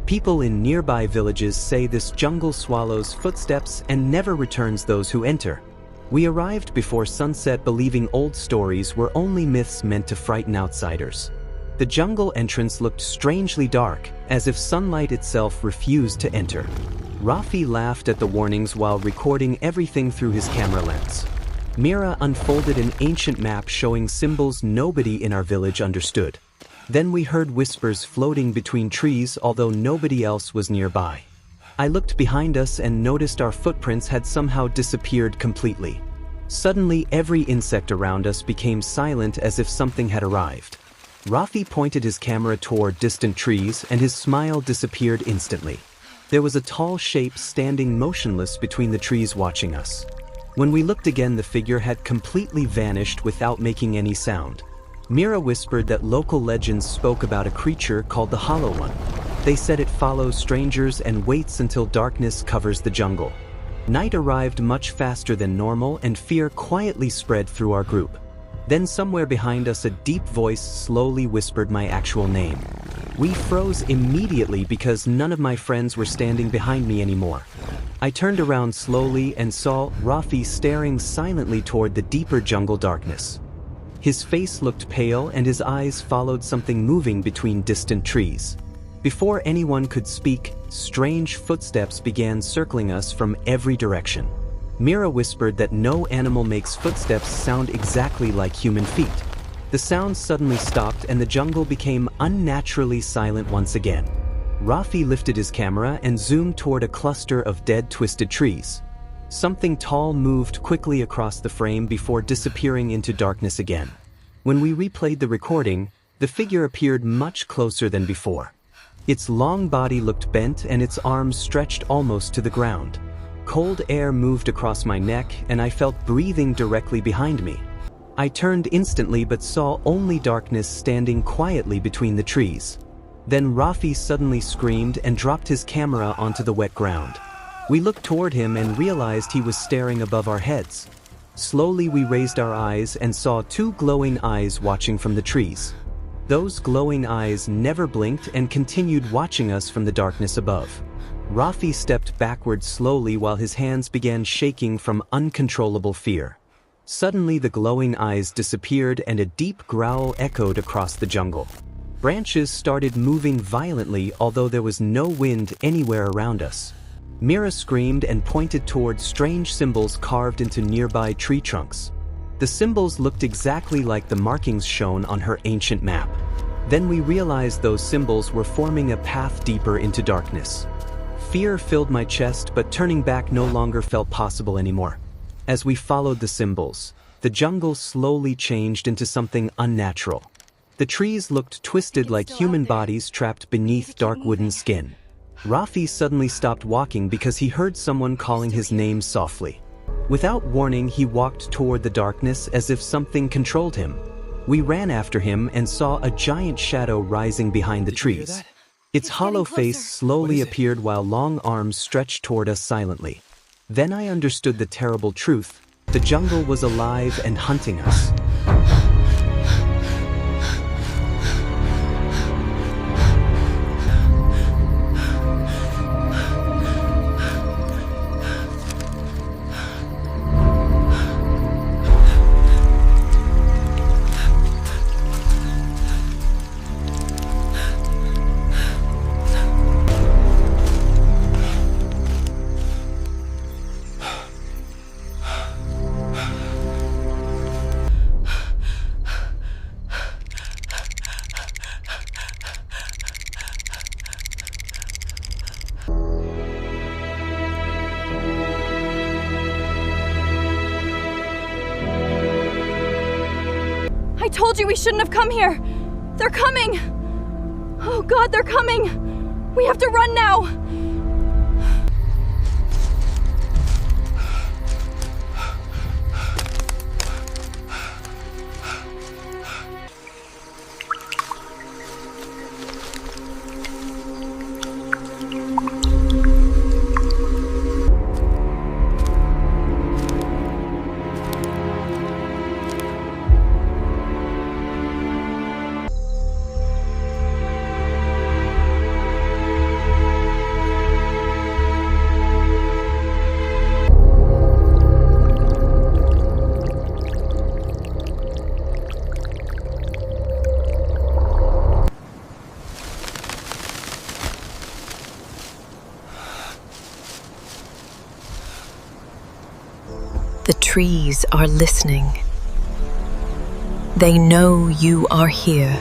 People in nearby villages say this jungle swallows footsteps and never returns those who enter. We arrived before sunset believing old stories were only myths meant to frighten outsiders. The jungle entrance looked strangely dark, as if sunlight itself refused to enter. Rafi laughed at the warnings while recording everything through his camera lens. Mira unfolded an ancient map showing symbols nobody in our village understood. Then we heard whispers floating between trees, although nobody else was nearby. I looked behind us and noticed our footprints had somehow disappeared completely. Suddenly, every insect around us became silent as if something had arrived. Rafi pointed his camera toward distant trees and his smile disappeared instantly. There was a tall shape standing motionless between the trees watching us. When we looked again, the figure had completely vanished without making any sound. Mira whispered that local legends spoke about a creature called the Hollow One. They said it follows strangers and waits until darkness covers the jungle. Night arrived much faster than normal and fear quietly spread through our group. Then somewhere behind us a deep voice slowly whispered my actual name. We froze immediately because none of my friends were standing behind me anymore. I turned around slowly and saw Rafi staring silently toward the deeper jungle darkness. His face looked pale and his eyes followed something moving between distant trees. Before anyone could speak, strange footsteps began circling us from every direction. Mira whispered that no animal makes footsteps sound exactly like human feet. The sound suddenly stopped and the jungle became unnaturally silent once again. Rafi lifted his camera and zoomed toward a cluster of dead, twisted trees. Something tall moved quickly across the frame before disappearing into darkness again. When we replayed the recording, the figure appeared much closer than before. Its long body looked bent and its arms stretched almost to the ground. Cold air moved across my neck and I felt breathing directly behind me. I turned instantly but saw only darkness standing quietly between the trees. Then Rafi suddenly screamed and dropped his camera onto the wet ground. We looked toward him and realized he was staring above our heads. Slowly we raised our eyes and saw two glowing eyes watching from the trees. Those glowing eyes never blinked and continued watching us from the darkness above. Rafi stepped backward slowly while his hands began shaking from uncontrollable fear. Suddenly the glowing eyes disappeared and a deep growl echoed across the jungle. Branches started moving violently although there was no wind anywhere around us. Mira screamed and pointed toward strange symbols carved into nearby tree trunks. The symbols looked exactly like the markings shown on her ancient map. Then we realized those symbols were forming a path deeper into darkness. Fear filled my chest, but turning back no longer felt possible anymore. As we followed the symbols, the jungle slowly changed into something unnatural. The trees looked twisted like human bodies trapped beneath dark wooden skin. Rafi suddenly stopped walking because he heard someone calling his name softly. Without warning, he walked toward the darkness as if something controlled him. We ran after him and saw a giant shadow rising behind the trees. Its hollow face slowly appeared while long arms stretched toward us silently. Then I understood the terrible truth. The jungle was alive and hunting us. I told you we shouldn't have come here! They're coming! Oh God, they're coming! We have to run now! The trees are listening. They know you are here.